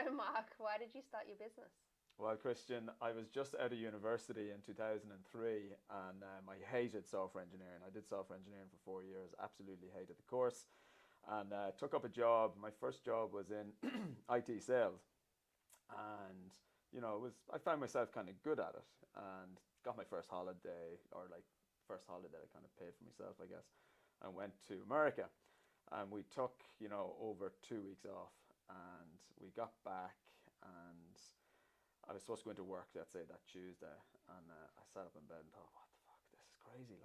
So, Mark, why did you start your business? Well, Christian, I was just out of university in 2003 and I hated software engineering. I did software engineering for 4 years, absolutely hated the course, and took up a job. My first job was in IT sales, and I found myself kind of good at it, and got my first holiday, or like first holiday that I kind of paid for myself, I guess, and went to America, and we took over 2 weeks off, and we got back, and I was supposed to go into work, let's say that Tuesday, and I sat up in bed and thought, what the fuck, this is crazy,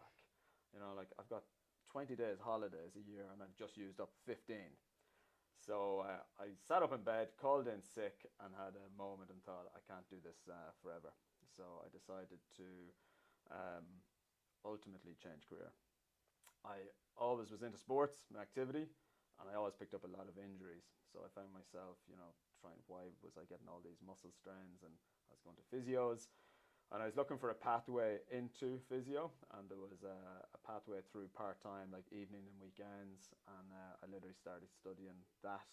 like I've got 20 days holidays a year and I've just used up 15. So I sat up in bed, called in sick, and had a moment and thought, I can't do this forever. So I decided to um, ultimately change career. I always was into sports and activity, and I always picked up a lot of injuries. So I found myself, trying, why was I getting all these muscle strains? And I was going to physios, and I was looking for a pathway into physio, and there was a pathway through part time, like evening and weekends, and I literally started studying that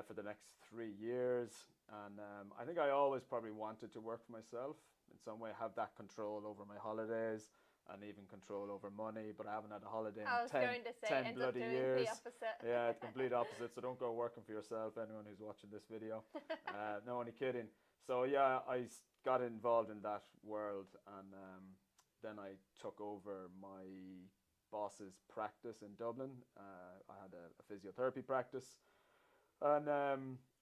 for the next 3 years. And I think I always probably wanted to work for myself in some way, have that control over my holidays and even control over money, but I haven't had a holiday in I was 10, going to say, 10 ends up bloody doing the years. opposite. Yeah, it's complete opposite. So don't go working for yourself, anyone who's watching this video. No, only kidding. So yeah, got involved in that world, and then I took over my boss's practice in Dublin. I had a physiotherapy practice, and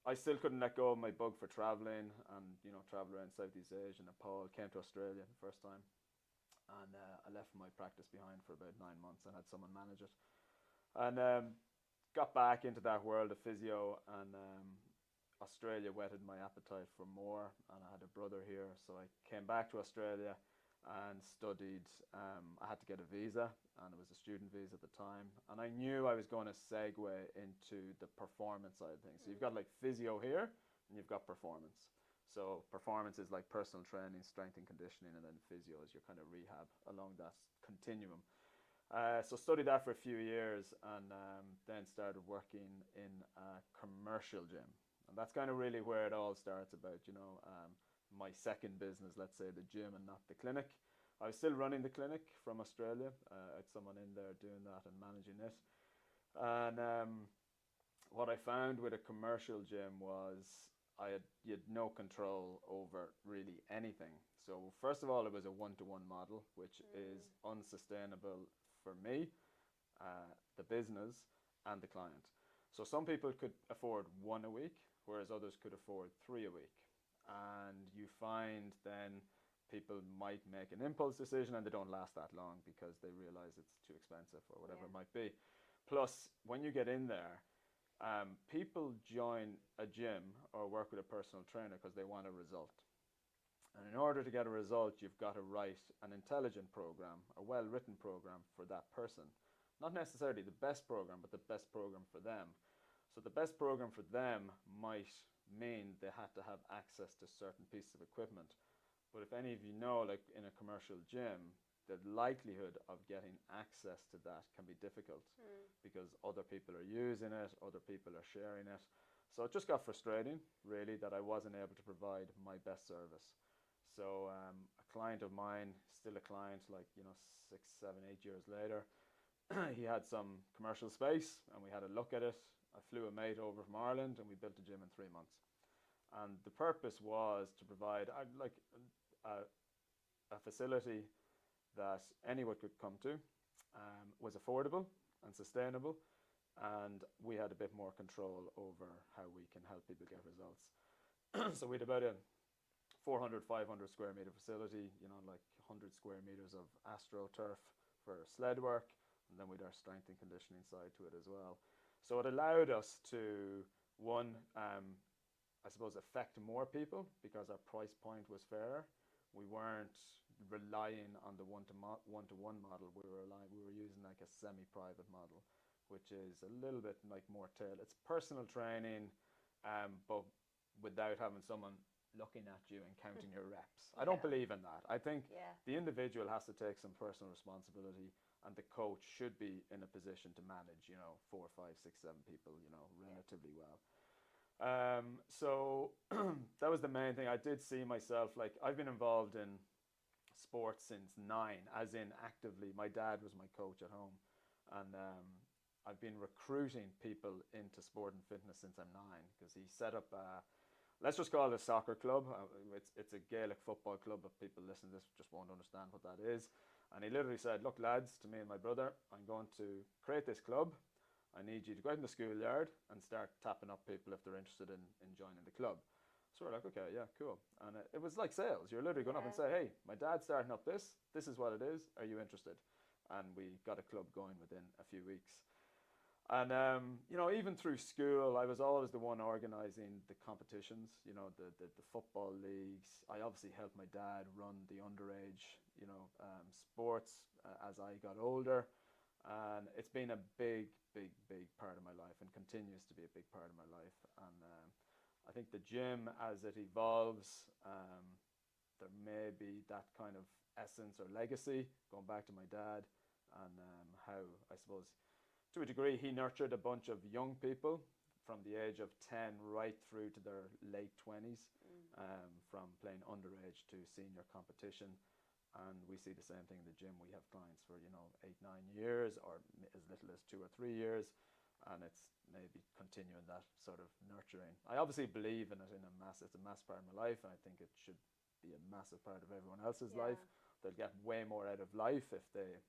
I still couldn't let go of my bug for traveling, and travel around Southeast Asia, Nepal. Came to Australia the first time, and I left my practice behind for about 9 months and had someone manage it, and got back into that world of physio, and Australia whetted my appetite for more, and I had a brother here, so I came back to Australia and studied. I had to get a visa, and it was a student visa at the time, and I knew I was going to segue into the performance side of things. So you've got like physio here, and you've got performance. So performance is like personal training, strength and conditioning, and then physio is your kind of rehab along that continuum. So studied that for a few years, and then started working in a commercial gym, and that's kind of really where it all starts about. My second business, let's say the gym and not the clinic. I was still running the clinic from Australia. I had someone in there doing that and managing it. And what I found with a commercial gym was you had no control over really anything. So first of all, it was a one-to-one model, which is unsustainable for me, the business, and the client. So some people could afford one a week, whereas others could afford three a week. And you find then people might make an impulse decision and they don't last that long because they realize it's too expensive or whatever Yeah. it might be. Plus, when you get in there, people join a gym or work with a personal trainer because they want a result. And in order to get a result, you've got to write an intelligent program, a well-written program for that person. Not necessarily the best program, but the best program for them. So the best program for them might mean they had to have access to certain pieces of equipment. But if any of you know, like in a commercial gym, the likelihood of getting access to that can be difficult because other people are using it, other people are sharing it. So it just got frustrating, really, that I wasn't able to provide my best service. So a client of mine, still a client, like 6, 7, 8 years later, he had some commercial space, and we had a look at it. I flew a mate over from Ireland, and we built a gym in 3 months. And the purpose was to provide a, a facility that anyone could come to, was affordable and sustainable, and we had a bit more control over how we can help people get results. So we had about a 400, 500 square meter facility, like 100 square meters of astroturf for sled work, and then with our strength and conditioning side to it as well. So it allowed us to, one, I suppose, affect more people because our price point was fairer. We weren't relying on the one-to-one model. We were using like a semi-private model, which is a little bit like more tailored. It's personal training, but without having someone looking at you and counting your reps. I don't Yeah. believe in that. I think Yeah. the individual has to take some personal responsibility, and the coach should be in a position to manage, 4, 5, 6, 7 people, Yeah. relatively well. So that was the main thing. I did see myself, like, I've been involved in sports since 9, as in actively. My dad was my coach at home, and I've been recruiting people into sport and fitness since I'm 9, because he set up let's just call it a soccer club. It's a Gaelic football club, but people listen to this just won't understand what that is. And he literally said, look, lads, to me and my brother, I'm going to create this club. I need you to go out in the schoolyard and start tapping up people if they're interested in joining the club. So we're like, okay, yeah, cool. And it was like sales. You're literally going up and say, hey, my dad's starting up this. This is what it is. Are you interested? And we got a club going within a few weeks. And, even through school, I was always the one organising the competitions, the football leagues. I obviously helped my dad run the underage, sports as I got older. And it's been a big, big, big part of my life, and continues to be a big part of my life. And I think the gym, as it evolves, there may be that kind of essence or legacy going back to my dad, and how, I suppose, to a degree, he nurtured a bunch of young people from the age of 10 right through to their late 20s, from playing underage to senior competition. And we see the same thing in the gym. We have clients for 8, 9 years, or as little as 2 or 3 years, and it's maybe continuing that sort of nurturing. I obviously believe in it it's a massive part of my life, and I think it should be a massive part of everyone else's life. They'll get way more out of life if they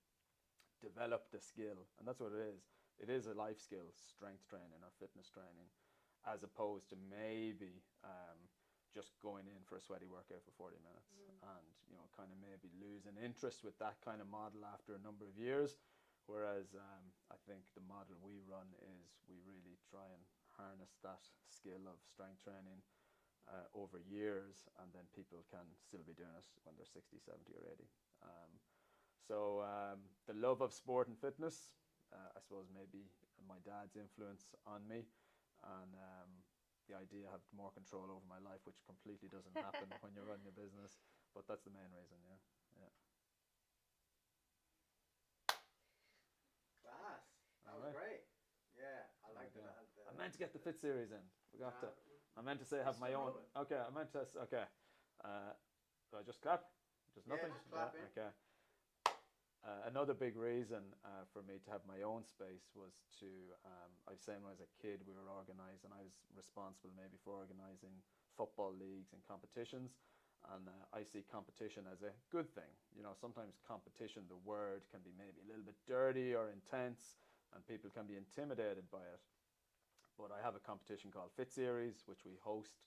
develop the skill, and that's what it is. It is a life skill, strength training or fitness training, as opposed to maybe just going in for a sweaty workout for 40 minutes, and kind of maybe losing interest with that kind of model after a number of years. Whereas I think the model we run is we really try and harness that skill of strength training over years, and then people can still be doing it when they're 60, 70 or 80. So the love of sport and fitness, I suppose maybe my dad's influence on me, and the idea of more control over my life, which completely doesn't happen when you're running a business. But that's the main reason, yeah. Class. That was great. Yeah, I like that. I meant to get the Fit series in. Forgot to. I meant to say have my own. Okay, I meant to. Okay. Do I just clap? Just nothing? Yeah, just clapping. Okay. Another big reason for me to have my own space was to, I was saying when I was a kid, we were organising, I was responsible maybe for organising football leagues and competitions, and I see competition as a good thing. Sometimes competition, the word can be maybe a little bit dirty or intense, and people can be intimidated by it. But I have a competition called Fit Series, which we host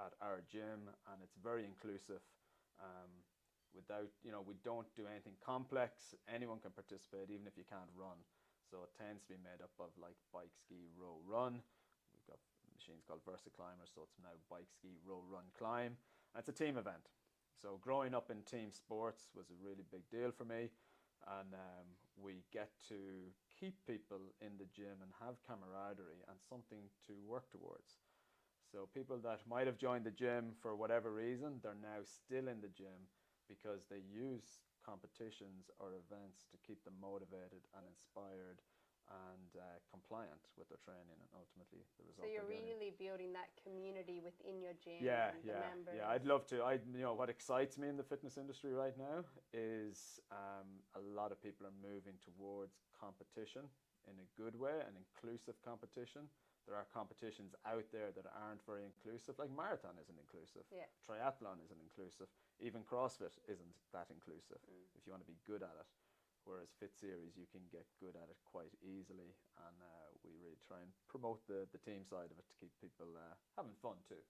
at our gym, and it's very inclusive. We don't do anything complex. Anyone can participate, even if you can't run. So it tends to be made up of like bike, ski, row, run. We've got machines called VersaClimber, so it's now bike, ski, row, run, climb. And it's a team event. So growing up in team sports was a really big deal for me. And we get to keep people in the gym and have camaraderie and something to work towards. So people that might have joined the gym for whatever reason, they're now still in the gym because they use competitions or events to keep them motivated and inspired and compliant with their training, and ultimately the result. So you're really building that community within your gym. Yeah, and the members. yeah. I'd love to. What excites me in the fitness industry right now is a lot of people are moving towards competition in a good way, an inclusive competition. There are competitions out there that aren't very inclusive, like marathon isn't inclusive, triathlon isn't inclusive, even CrossFit isn't that inclusive if you want to be good at it. Whereas Fit Series, you can get good at it quite easily, and we really try and promote the team side of it to keep people having fun too.